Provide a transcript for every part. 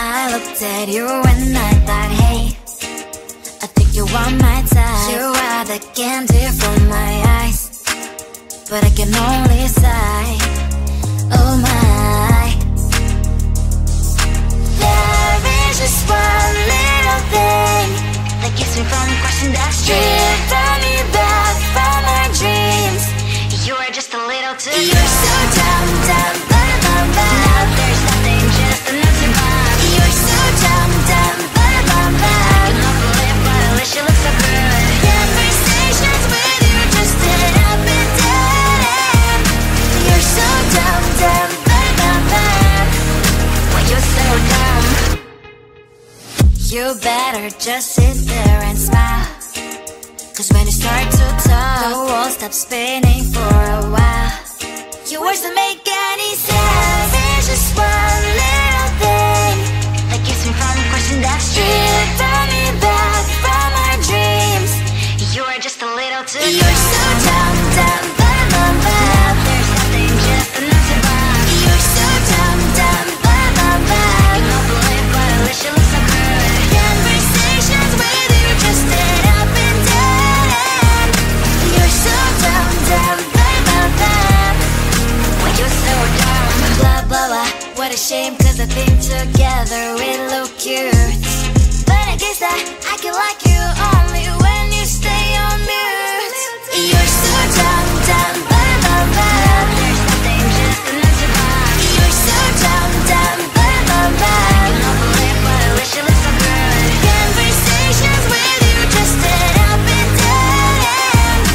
I looked at you and I thought, hey, I think you are my type. You are the candy from my eyes, but I can only sigh, oh my. There is just one little thing that keeps me from crossing that street. Drive me back from my dreams. You are just a little too good. You're so dumb, dumb, bum, bum, bum. Now there's nothing, just enough to buy. You're so dumb, dumb, bum, bum, bum. I cannot believe, but at least you look so good. Conversations with you just end up in dead end. You're so dumb, dumb, bum, bum, bum. When you're so dumb, you better just sit there and smile. Cause when you start to talk, the world stops spinning for a while. Your words don't make any sense. There's just one little thing that keeps me from crossing that street. Draw me back from our dreams. You are just a little too good. You're so dumb, dumb, bum, bum, bum. There's nothing, just enough to buy. You're so dumb, dumb, bum, bum, bum. I cannot believe, but at least you look so good. Conversations with you just end up in dead end. You're so dumb, dumb, bum, bum, bum. When you're so dumb, blah, blah, blah. What a shame, cause I think together we look cute. But I guess that I can like you only when you stay on mute. You're so dumb, dumb, bum, bum, bum. There's nothing, just enough to buy. You're so dumb, dumb, bum, bum, bum. I cannot believe, but at least you look so good. Conversations with you just end up in dead end.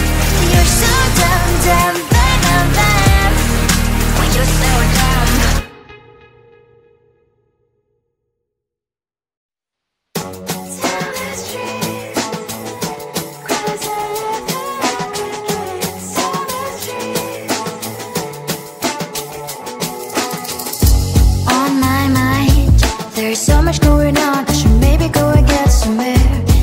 You're so dumb, dumb, bum, bum, bum. When you're so dumb. On my mind, there's so much going on. I should maybe go and get somewhere.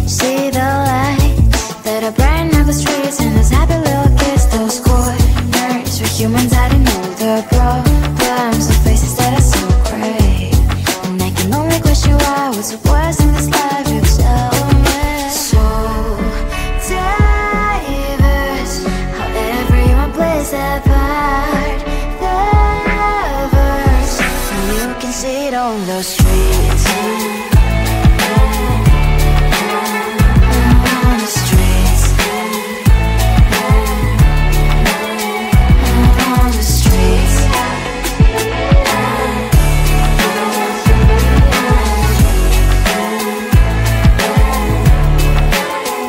See the lights that are brighten up the streets, and those happy little kids, those corners where humans hiding all the problems, the faces that are so gray. And I can only question why, what's the worst in this life? You tell me. So diverse, how everyone plays their part. The verse, and you can see it on the streets. On the streets. On the streets.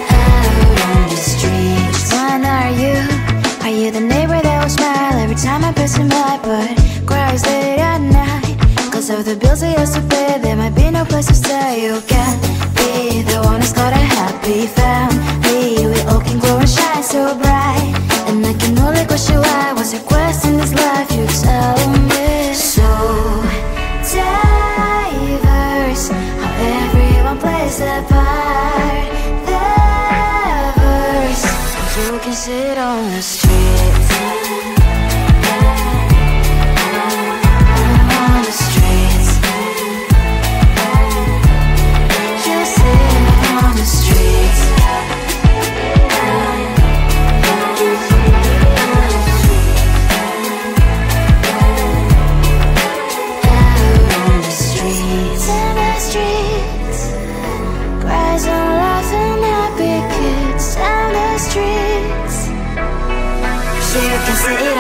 Out on the streets. When are you? Are you the neighbor that will smile every time I pass him by, but cries late at night? Cause of the bills I used to pay, there might be no place to stay. You can be the one who's got a happy family. We all can glow and shine so bright. And I can only question why, what's your quest in this life? You tell me. So diverse, how everyone plays their part. The verse, you can sit on the streets. On the streets. You sit on the streets. Out on the streets. In the streets. Cries and laughing happy kids. On the streets. You can see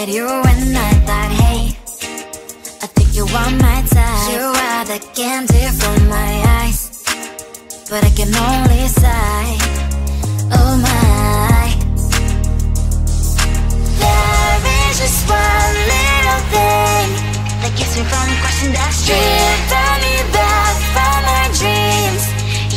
met you and I thought, hey, I think you are my type. You are the candy from my eyes, but I can only sigh, oh my. There is just one little thing that keeps me from crossing that street, driven me back from my dreams.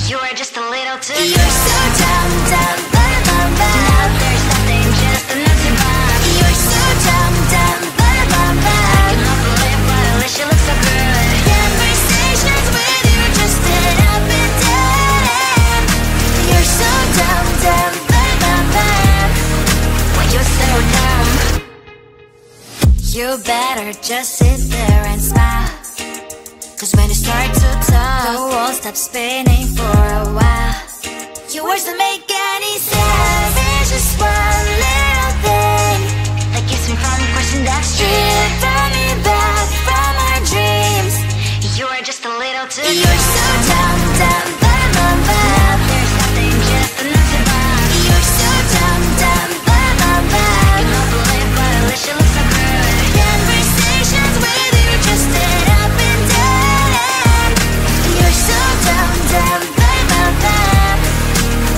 You are just a little too good. You're so dumb, dumb, bum, bum, bum. Now there's nothing, just enough to bomb. You're so dumb, dumb, bum, bum, bum. I cannot believe what I wish you look so good. Conversations with you just end up in dead end. You're so dumb, dumb, bum, bum, bum. Why you so dumb? You better just sit there and smile, 'cause when you start to talk, the world stops spinning for a while. Your words don't make any sense. There's just one little thing that keeps me from crossing that street, driven me back from our dreams. You are just a little too good. You're so dumb, dumb, bum, bum, bum. There's nothing, just enough to bomb. You're so dumb, dumb, bum, bum, bum. I cannot believe what I wish you look so good. Conversations with you just end up in dead end. You're so dumb, dumb, bum, bum, bum.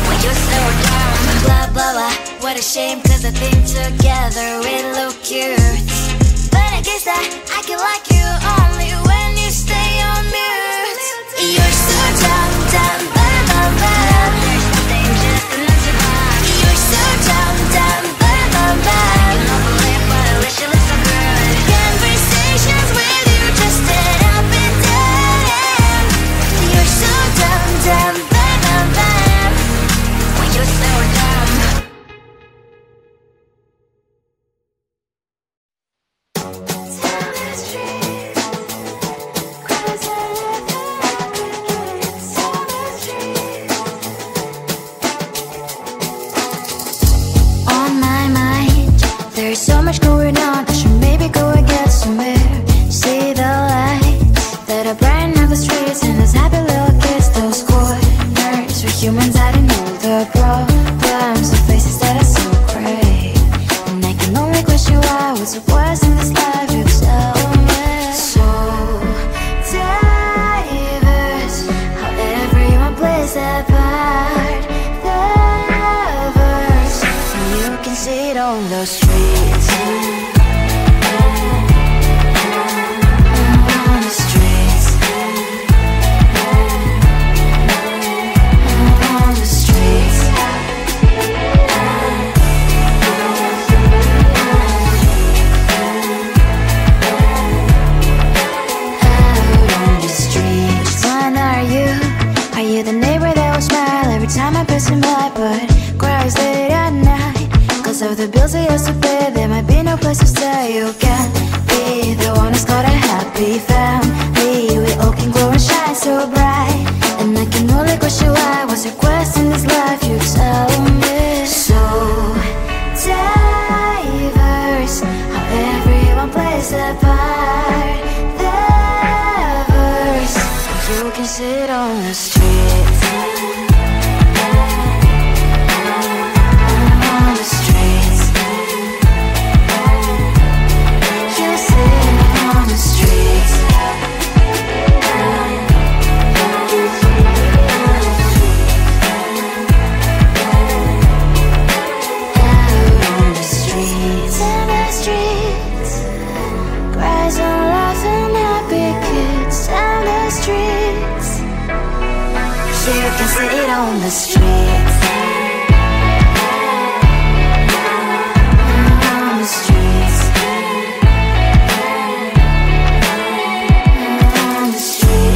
Why you so dumb? Blah, blah, blah. What a shame, 'cause I think together we look cute. But I guess that I can like you only when you stay on mute. You're so dumb, dumb, bum, bum, bum. There's nothing, just enough to bomb. You're so dumb, dumb, bum, bum, bum. I cannot believe what I wish you look so good. Conversations with you just end up in dead end. You're so dumb, dumb, bum, bum, bum. Why you so dumb? On my mind, there's so much going on. I should maybe go and get somewhere. See the lights that are brighten up the streets, and those happy little kids, those corners where humans hiding all the problems, the faces that are so gray. And I can only question why, what's the worst in this life, you tell me. So diverse, how everyone plays their part. The verse, and you can see it on the streets. On the streets. On the streets. Out on the streets. When are you? Are you the neighbor that will smile every time I pass him by, but cries late at night? 'Cause of the bills I used to pay, there might be no place to stay. You can't be the one who's got a happy family. We all can glow and shine so bright, and I can only question why, what's your quest in this life, you tell me. So diverse, how everyone plays their part. The verse, you can sit on the streets. On the streets. You sit on the streets. Out on the streets. In the streets. Cries and laughing, happy kids. Down the streets. You can sit on the streets. On the streets. On the streets.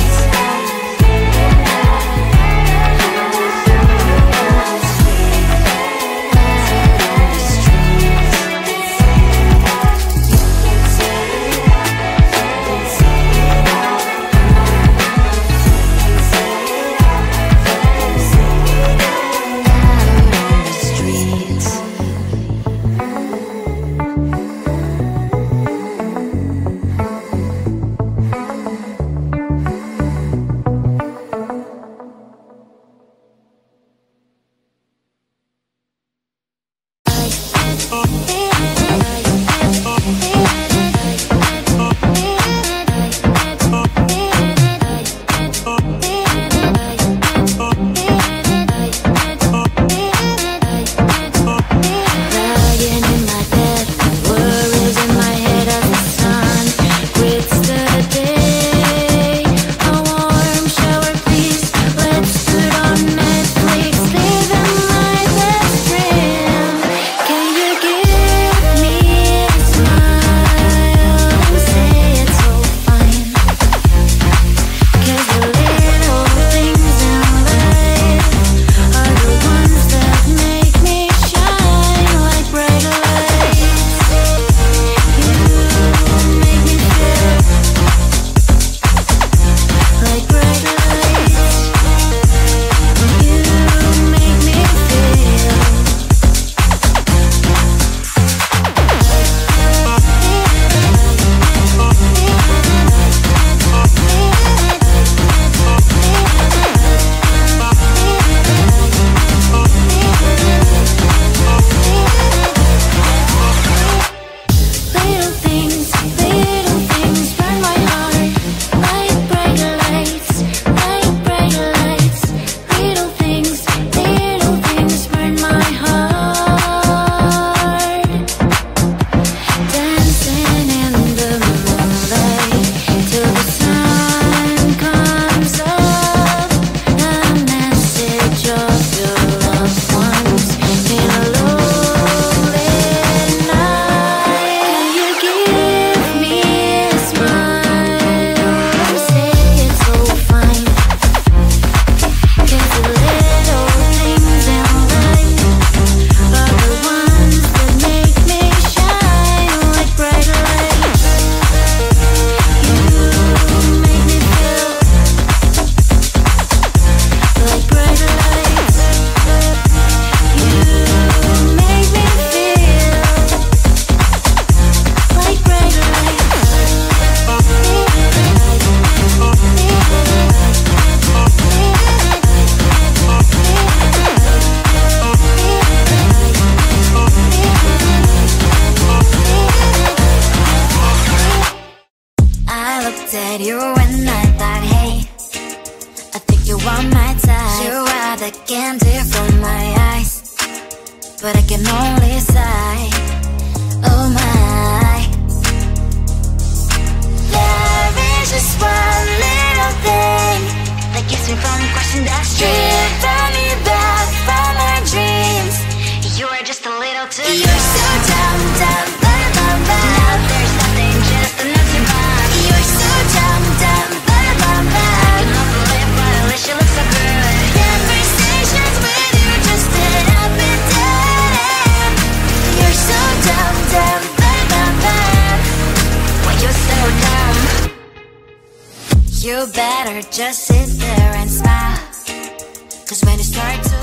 you when I thought, hey, I think you are my type. You are the candy from my eyes, but I can only sigh, oh my. There is just one little thing that keeps me from crossing that street. Drive me back from our dreams. You are just a little too good. You're so dumb, dumb, now there's nothing, just an empty bomb. You're so dumb, dumb, I can not believe, but at least you look so good. Conversations with you just an up and down. You're so dumb, dumb, why you're so dumb. You better just sit there and smile, 'cause when you start to